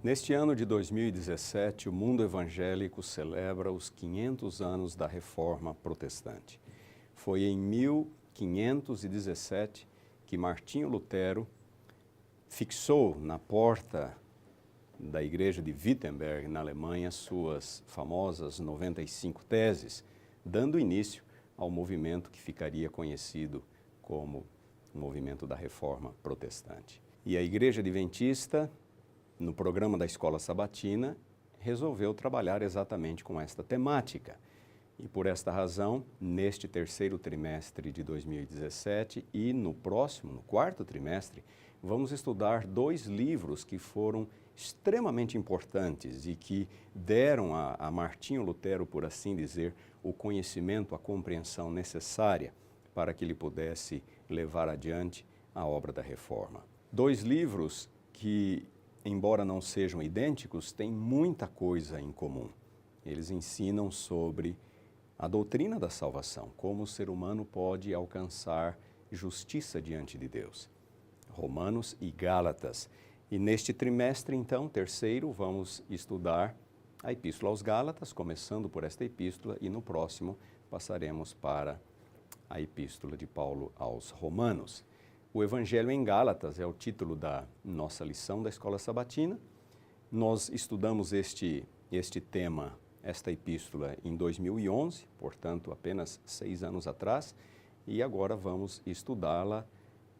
Neste ano de 2017, o mundo evangélico celebra os 500 anos da Reforma Protestante. Foi em 1517 que Martinho Lutero fixou na porta da igreja de Wittenberg, na Alemanha, suas famosas 95 teses, dando início ao movimento que ficaria conhecido como o movimento da Reforma Protestante. E a Igreja Adventista, no programa da Escola Sabatina, resolveu trabalhar exatamente com esta temática. E por esta razão, neste terceiro trimestre de 2017 e no próximo, no quarto trimestre, vamos estudar dois livros que foram extremamente importantes e que deram a Martinho Lutero, por assim dizer, o conhecimento, a compreensão necessária para que ele pudesse levar adiante a obra da reforma. Dois livros que, embora não sejam idênticos, têm muita coisa em comum. Eles ensinam sobre a doutrina da salvação, como o ser humano pode alcançar justiça diante de Deus. Romanos e Gálatas. E neste trimestre, então, terceiro, vamos estudar a Epístola aos Gálatas, começando por esta epístola, e no próximo passaremos para a Epístola de Paulo aos Romanos. O Evangelho em Gálatas é o título da nossa lição da Escola Sabatina. Nós estudamos este tema, esta epístola, em 2011, portanto, apenas 6 anos atrás, e agora vamos estudá-la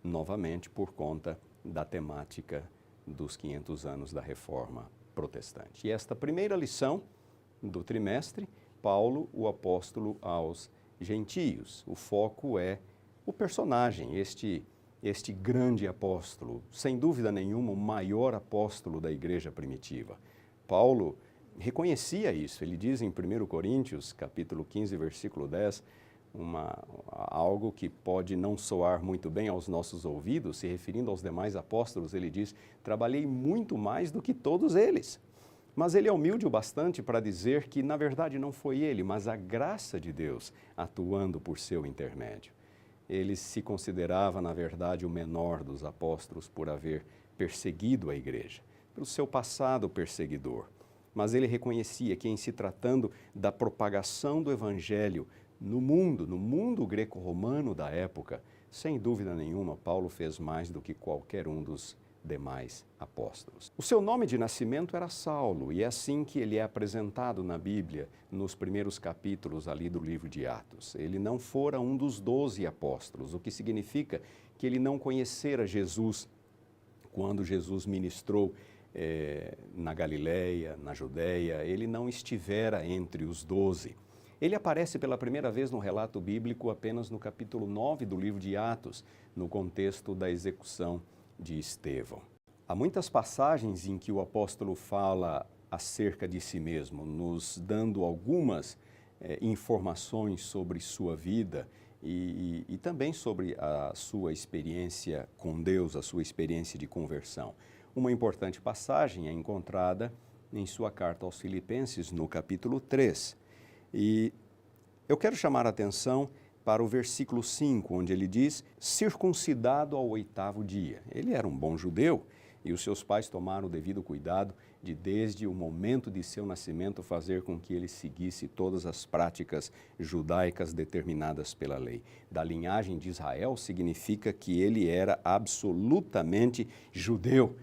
novamente por conta da temática dos 500 anos da Reforma Protestante. E esta primeira lição do trimestre, Paulo, o apóstolo aos gentios. O foco é o personagem, este grande apóstolo, sem dúvida nenhuma, o maior apóstolo da igreja primitiva. Paulo reconhecia isso. Ele diz em 1 Coríntios, capítulo 15, versículo 10, algo que pode não soar muito bem aos nossos ouvidos, se referindo aos demais apóstolos, ele diz: trabalhei muito mais do que todos eles. Mas ele é humilde o bastante para dizer que, na verdade, não foi ele, mas a graça de Deus atuando por seu intermédio. Ele se considerava, na verdade, o menor dos apóstolos por haver perseguido a igreja, pelo seu passado perseguidor. Mas ele reconhecia que, em se tratando da propagação do evangelho no mundo greco-romano da época, sem dúvida nenhuma, Paulo fez mais do que qualquer um dos demais apóstolos. O seu nome de nascimento era Saulo, e é assim que ele é apresentado na Bíblia, nos primeiros capítulos ali do livro de Atos. Ele não fora um dos 12 apóstolos, o que significa que ele não conhecera Jesus quando Jesus ministrou na Galileia, na Judéia. Ele não estivera entre os 12. Ele aparece pela primeira vez no relato bíblico apenas no capítulo 9 do livro de Atos, no contexto da execução de Estevão. Há muitas passagens em que o apóstolo fala acerca de si mesmo, nos dando algumas informações sobre sua vida e também sobre a sua experiência com Deus, a sua experiência de conversão. Uma importante passagem é encontrada em sua carta aos Filipenses, no capítulo 3. E eu quero chamar a atenção para o versículo 5, onde ele diz: circuncidado ao 8º dia. Ele era um bom judeu e os seus pais tomaram o devido cuidado de, desde o momento de seu nascimento, fazer com que ele seguisse todas as práticas judaicas determinadas pela lei. Da linhagem de Israel significa que ele era absolutamente judeu,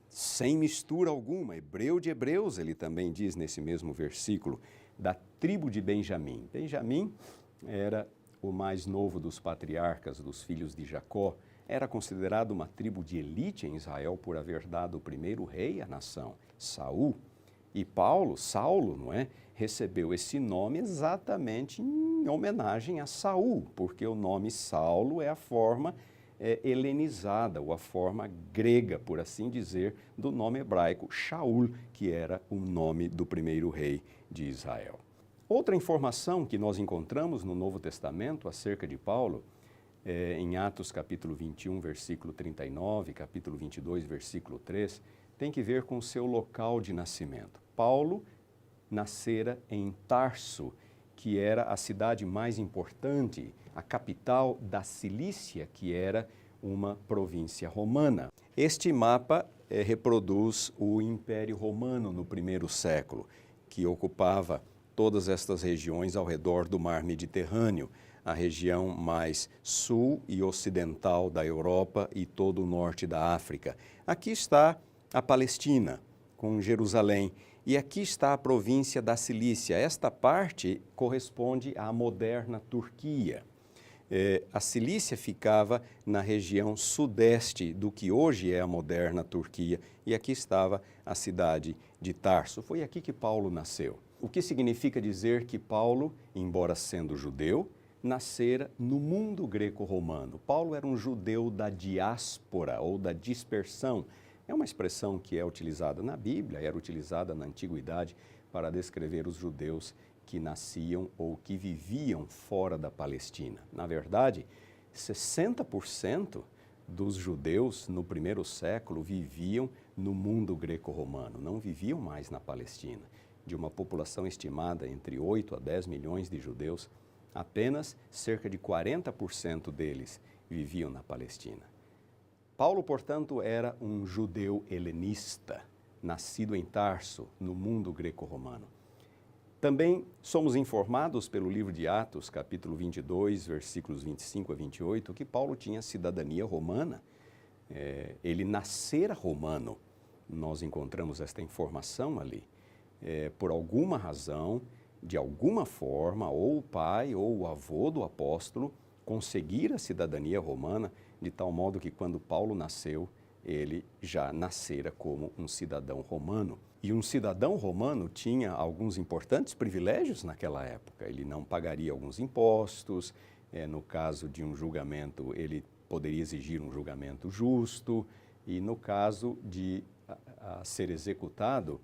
sem mistura alguma, hebreu de hebreus, ele também diz nesse mesmo versículo, da tribo de Benjamim. Benjamim era o mais novo dos patriarcas, dos filhos de Jacó, era considerado uma tribo de elite em Israel por haver dado o primeiro rei à nação, Saul. E Saulo, não é, recebeu esse nome exatamente em homenagem a Saul, porque o nome Saulo é a forma helenizada, ou a forma grega, por assim dizer, do nome hebraico Shaul, que era o nome do primeiro rei de Israel. Outra informação que nós encontramos no Novo Testamento acerca de Paulo, em Atos capítulo 21, versículo 39, capítulo 22, versículo 3, tem que ver com o seu local de nascimento. Paulo nascera em Tarso, que era a cidade mais importante, a capital da Cilícia, que era uma província romana. Este mapa reproduz o Império Romano no primeiro século, que ocupava todas estas regiões ao redor do Mar Mediterrâneo, a região mais sul e ocidental da Europa e todo o norte da África. Aqui está a Palestina, com Jerusalém, e aqui está a província da Cilícia. Esta parte corresponde à moderna Turquia. A Cilícia ficava na região sudeste do que hoje é a moderna Turquia, e aqui estava a cidade de Tarso. Foi aqui que Paulo nasceu. O que significa dizer que Paulo, embora sendo judeu, nascera no mundo greco-romano. Paulo era um judeu da diáspora ou da dispersão. É uma expressão que é utilizada na Bíblia, era utilizada na Antiguidade para descrever os judeus que nasciam ou que viviam fora da Palestina. Na verdade, 60% dos judeus no primeiro século viviam no mundo greco-romano, não viviam mais na Palestina. De uma população estimada entre 8 a 10 milhões de judeus, apenas cerca de 40% deles viviam na Palestina. Paulo, portanto, era um judeu helenista, nascido em Tarso, no mundo greco-romano. Também somos informados pelo livro de Atos, capítulo 22, versículos 25 a 28, que Paulo tinha cidadania romana. Ele nascera romano. Nós encontramos esta informação ali. Por alguma razão, de alguma forma, ou o pai ou o avô do apóstolo conseguira a cidadania romana, de tal modo que quando Paulo nasceu, ele já nascera como um cidadão romano. E um cidadão romano tinha alguns importantes privilégios naquela época. Ele não pagaria alguns impostos, no caso de um julgamento, ele poderia exigir um julgamento justo, e no caso de ser executado,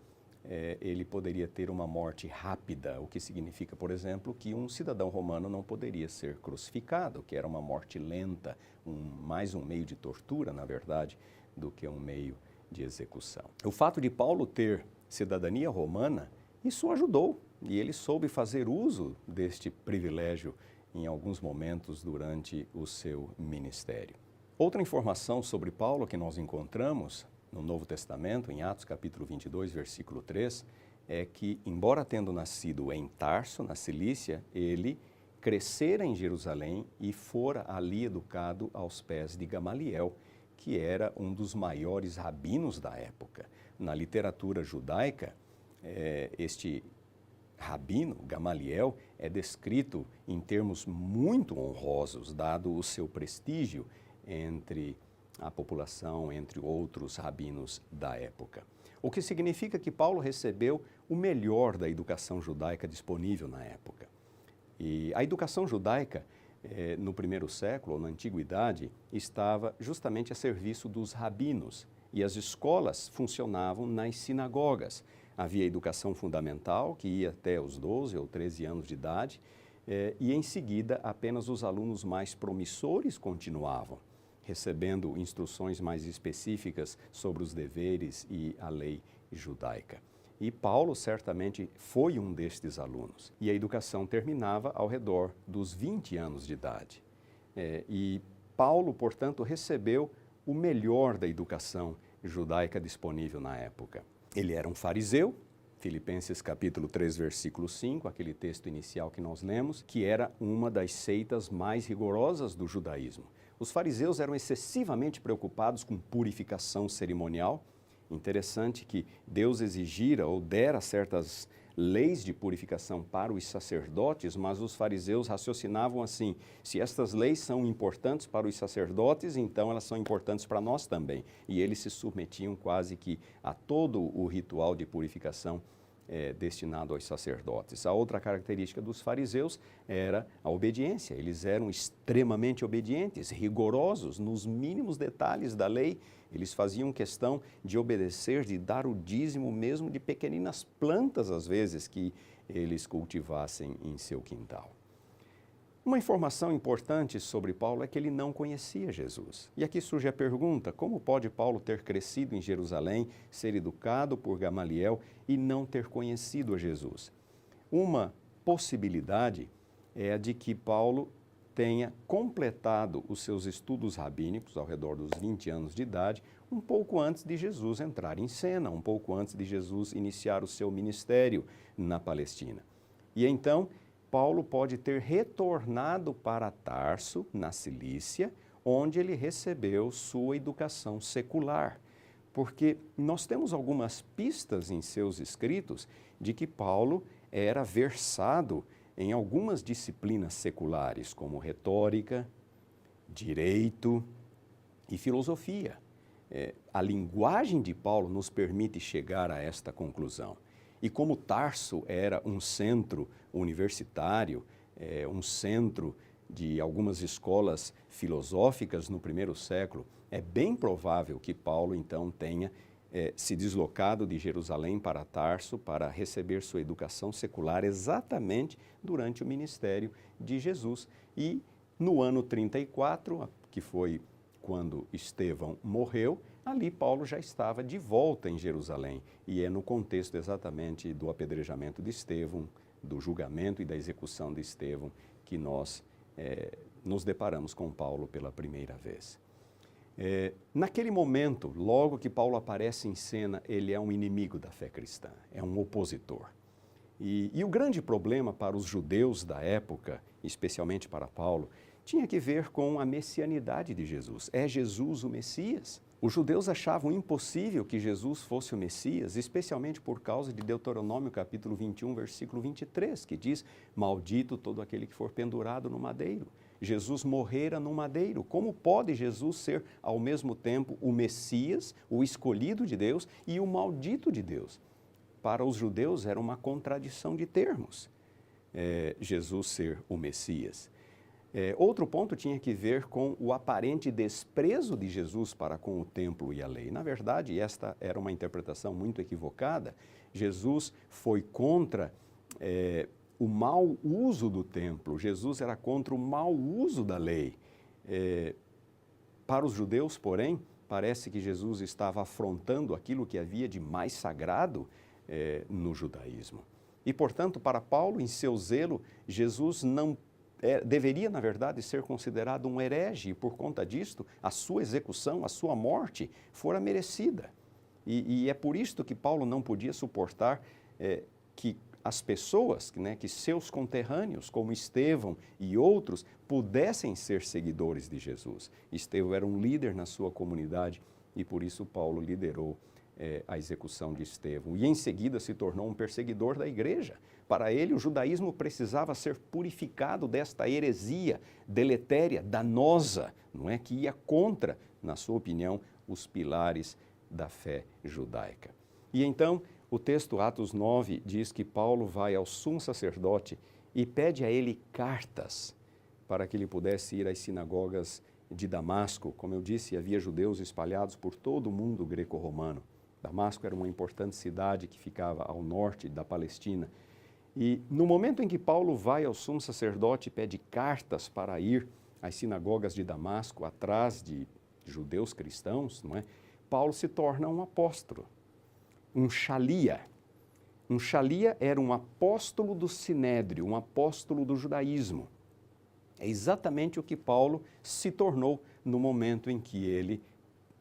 ele poderia ter uma morte rápida, o que significa, por exemplo, que um cidadão romano não poderia ser crucificado, que era uma morte lenta, mais um meio de tortura, na verdade, do que um meio de execução. O fato de Paulo ter cidadania romana, isso ajudou, e ele soube fazer uso deste privilégio em alguns momentos durante o seu ministério. Outra informação sobre Paulo que nós encontramos no Novo Testamento, em Atos capítulo 22, versículo 3, é que, embora tendo nascido em Tarso, na Cilícia, ele crescera em Jerusalém e fora ali educado aos pés de Gamaliel, que era um dos maiores rabinos da época. Na literatura judaica, este rabino, Gamaliel, é descrito em termos muito honrosos, dado o seu prestígio entre a população, entre outros rabinos da época. O que significa que Paulo recebeu o melhor da educação judaica disponível na época. E a educação judaica, no primeiro século, ou na antiguidade, estava justamente a serviço dos rabinos, e as escolas funcionavam nas sinagogas. Havia educação fundamental, que ia até os 12 ou 13 anos de idade, e em seguida apenas os alunos mais promissores continuavam, recebendo instruções mais específicas sobre os deveres e a lei judaica. E Paulo certamente foi um destes alunos. E a educação terminava ao redor dos 20 anos de idade. E Paulo, portanto, recebeu o melhor da educação judaica disponível na época. Ele era um fariseu, Filipenses capítulo 3, versículo 5, aquele texto inicial que nós lemos, que era uma das seitas mais rigorosas do judaísmo. Os fariseus eram excessivamente preocupados com purificação cerimonial. Interessante que Deus exigira ou dera certas leis de purificação para os sacerdotes, mas os fariseus raciocinavam assim: se estas leis são importantes para os sacerdotes, então elas são importantes para nós também. E eles se submetiam quase que a todo o ritual de purificação destinado aos sacerdotes. A outra característica dos fariseus era a obediência. Eles eram extremamente obedientes, rigorosos nos mínimos detalhes da lei. Eles faziam questão de obedecer, de dar o dízimo mesmo de pequeninas plantas, às vezes, que eles cultivassem em seu quintal. Uma informação importante sobre Paulo é que ele não conhecia Jesus. E aqui surge a pergunta: como pode Paulo ter crescido em Jerusalém, ser educado por Gamaliel e não ter conhecido a Jesus? Uma possibilidade é a de que Paulo tenha completado os seus estudos rabínicos ao redor dos 20 anos de idade, um pouco antes de Jesus entrar em cena, um pouco antes de Jesus iniciar o seu ministério na Palestina. E então, Paulo pode ter retornado para Tarso, na Cilícia, onde ele recebeu sua educação secular. Porque nós temos algumas pistas em seus escritos de que Paulo era versado em algumas disciplinas seculares, como retórica, direito e filosofia. A linguagem de Paulo nos permite chegar a esta conclusão. E como Tarso era um centro universitário, um centro de algumas escolas filosóficas no primeiro século, é bem provável que Paulo então tenha se deslocado de Jerusalém para Tarso para receber sua educação secular exatamente durante o ministério de Jesus. E no ano 34, que foi quando Estevão morreu, ali Paulo já estava de volta em Jerusalém. E é no contexto exatamente do apedrejamento de Estevão, do julgamento e da execução de Estevão, que nós nos deparamos com Paulo pela primeira vez. Naquele momento, logo que Paulo aparece em cena, ele é um inimigo da fé cristã, é um opositor. E o grande problema para os judeus da época, especialmente para Paulo, tinha que ver com a messianidade de Jesus. É Jesus o Messias? Os judeus achavam impossível que Jesus fosse o Messias, especialmente por causa de Deuteronômio capítulo 21, versículo 23, que diz: maldito todo aquele que for pendurado no madeiro. Jesus morrera no madeiro. Como pode Jesus ser ao mesmo tempo o Messias, o escolhido de Deus e o maldito de Deus? Para os judeus era uma contradição de termos, Jesus ser o Messias. Outro ponto tinha que ver com o aparente desprezo de Jesus para com o templo e a lei. Na verdade, esta era uma interpretação muito equivocada. Jesus foi contra o mau uso do templo. Jesus era contra o mau uso da lei. Para os judeus, porém, parece que Jesus estava afrontando aquilo que havia de mais sagrado no judaísmo. E, portanto, para Paulo, em seu zelo, Jesus não deveria, na verdade, ser considerado um herege, e por conta disto, a sua execução, a sua morte, fora merecida. E é por isto que Paulo não podia suportar que as pessoas, que seus conterrâneos, como Estevão e outros, pudessem ser seguidores de Jesus. Estevão era um líder na sua comunidade e por isso Paulo liderou a execução de Estevão. E em seguida se tornou um perseguidor da igreja. Para ele, o judaísmo precisava ser purificado desta heresia deletéria, danosa, não é? Que ia contra, na sua opinião, os pilares da fé judaica. E então, o texto Atos 9 diz que Paulo vai ao sumo sacerdote e pede a ele cartas para que ele pudesse ir às sinagogas de Damasco. Como eu disse, havia judeus espalhados por todo o mundo greco-romano. Damasco era uma importante cidade que ficava ao norte da Palestina. E no momento em que Paulo vai ao sumo sacerdote e pede cartas para ir às sinagogas de Damasco, atrás de judeus cristãos, não é? Paulo se torna um apóstolo, um xalia. Um xalia era um apóstolo do sinédrio, um apóstolo do judaísmo. É exatamente o que Paulo se tornou no momento em que ele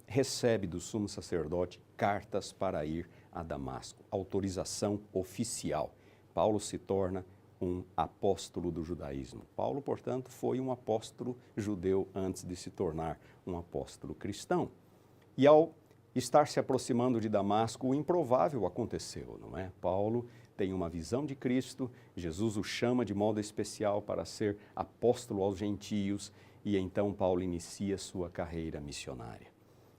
recebe do sumo sacerdote cartas para ir a Damasco, autorização oficial. Paulo se torna um apóstolo do judaísmo. Paulo, portanto, foi um apóstolo judeu antes de se tornar um apóstolo cristão. E ao estar se aproximando de Damasco, o improvável aconteceu, não é? Paulo tem uma visão de Cristo, Jesus o chama de modo especial para ser apóstolo aos gentios e então Paulo inicia sua carreira missionária.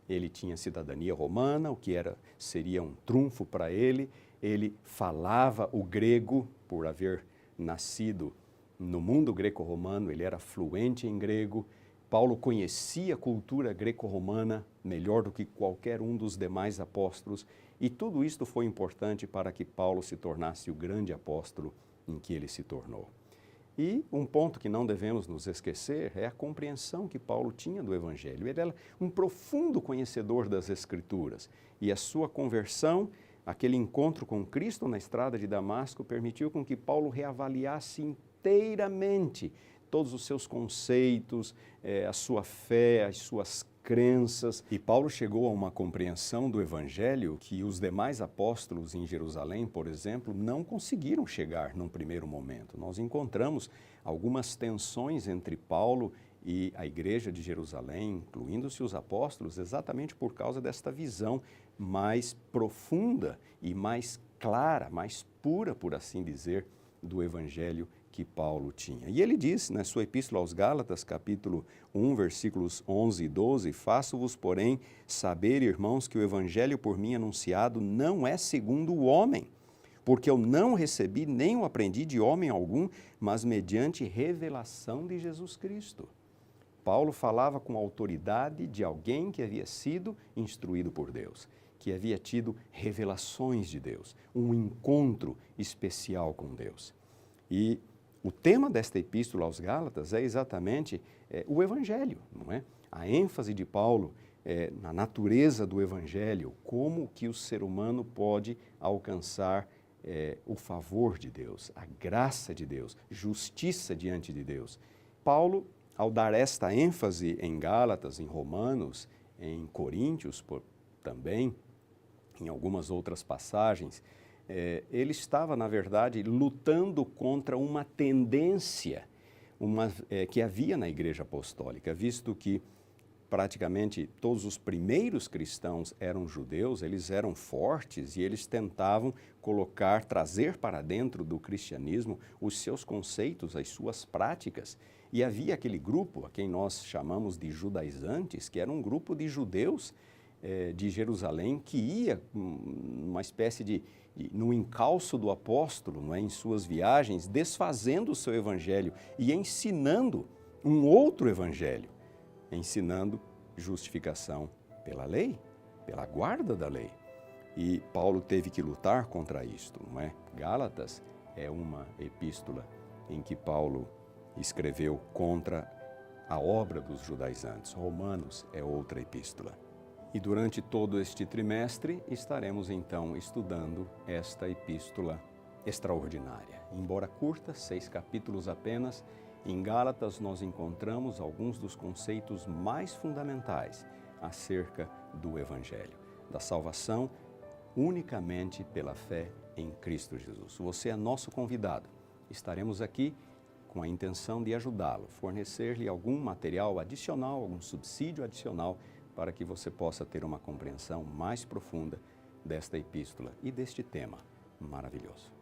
Ele tinha cidadania romana, o que seria um trunfo para ele. Ele falava o grego, por haver nascido no mundo greco-romano, ele era fluente em grego. Paulo conhecia a cultura greco-romana melhor do que qualquer um dos demais apóstolos, e tudo isto foi importante para que Paulo se tornasse o grande apóstolo em que ele se tornou. E um ponto que não devemos nos esquecer é a compreensão que Paulo tinha do Evangelho. Ele era um profundo conhecedor das Escrituras e a sua conversão, aquele encontro com Cristo na estrada de Damasco, permitiu com que Paulo reavaliasse inteiramente todos os seus conceitos, a sua fé, as suas crenças. E Paulo chegou a uma compreensão do Evangelho que os demais apóstolos em Jerusalém, por exemplo, não conseguiram chegar num primeiro momento. Nós encontramos algumas tensões entre Paulo e a igreja de Jerusalém, incluindo-se os apóstolos, exatamente por causa desta visão mais profunda e mais clara, mais pura, por assim dizer, do Evangelho que Paulo tinha. E ele diz na sua epístola aos Gálatas, capítulo 1, versículos 11 e 12, faço-vos, porém, saber, irmãos, que o Evangelho por mim anunciado não é segundo o homem, porque eu não recebi nem o aprendi de homem algum, mas mediante revelação de Jesus Cristo. Paulo falava com a autoridade de alguém que havia sido instruído por Deus, que havia tido revelações de Deus, um encontro especial com Deus. E o tema desta epístola aos Gálatas é exatamente o Evangelho, não é? A ênfase de Paulo na natureza do Evangelho, como que o ser humano pode alcançar o favor de Deus, a graça de Deus, justiça diante de Deus. Paulo, ao dar esta ênfase em Gálatas, em Romanos, em Coríntios também, em algumas outras passagens, ele estava, na verdade, lutando contra uma tendência que havia na Igreja Apostólica, visto que praticamente todos os primeiros cristãos eram judeus, eles eram fortes e eles tentavam trazer para dentro do cristianismo os seus conceitos, as suas práticas. E havia aquele grupo, a quem nós chamamos de judaizantes, que era um grupo de judeus de Jerusalém, que ia numa espécie no encalço do apóstolo, não é, em suas viagens, desfazendo o seu evangelho e ensinando um outro evangelho, ensinando justificação pela lei, pela guarda da lei. E Paulo teve que lutar contra isto, não é? Gálatas é uma epístola em que Paulo escreveu contra a obra dos judaizantes. Romanos é outra epístola. E durante todo este trimestre estaremos então estudando esta epístola extraordinária. Embora curta, 6 capítulos apenas, em Gálatas nós encontramos alguns dos conceitos mais fundamentais acerca do Evangelho, da salvação unicamente pela fé em Cristo Jesus. Você é nosso convidado. Estaremos aqui com a intenção de ajudá-lo, fornecer-lhe algum material adicional, algum subsídio adicional, para que você possa ter uma compreensão mais profunda desta epístola e deste tema maravilhoso.